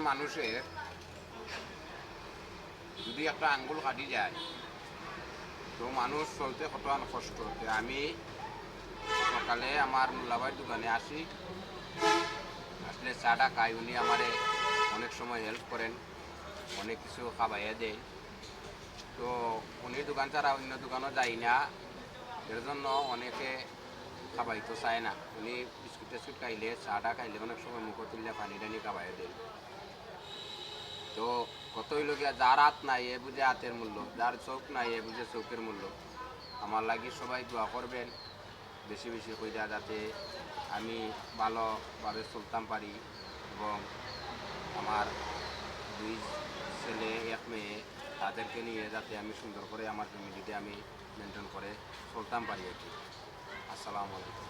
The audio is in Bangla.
মানুষের যদি একটা আঙ্গুল কাটি যায় তো মানুষ চলতে কত কষ্ট হতে। আমি সকালে আমার মোল্লাভাইয়ের দোকানে আসি, আসলে চাটা খাই, উনি আমারে অনেক সময় হেল্প করেন, অনেক কিছু খাবাইয়া দেয়। তো উনির দোকান ছাড়া অন্য দোকানও যাই না, এর জন্য অনেকে খাবাইতে চায় না। উনি বিস্কুট টিস্কুট খাইলে, চাটা খাইলে অনেক সময় মুখ তুললে পানি টানি খাবাইয়া দেয়। তো কত হইল গিয়া, যার হাত নাই এ বুঝে হাতের মূল্য, যার চোখ নাই এ বুঝে চোখের মূল্য। আমার লাগি সবাই দোয়া করবেন বেশি বেশি কইরা, যাতে আমি ভালোভাবে চলতাম পারি এবং আমার 2 ছেলে 1 মেয়ে তাদেরকে নিয়ে যাতে আমি সুন্দর করে আমার ফ্যামিলিতে আমি মেনটেন করে চলতাম পারি আর কি। আসসালামু আলাইকুম।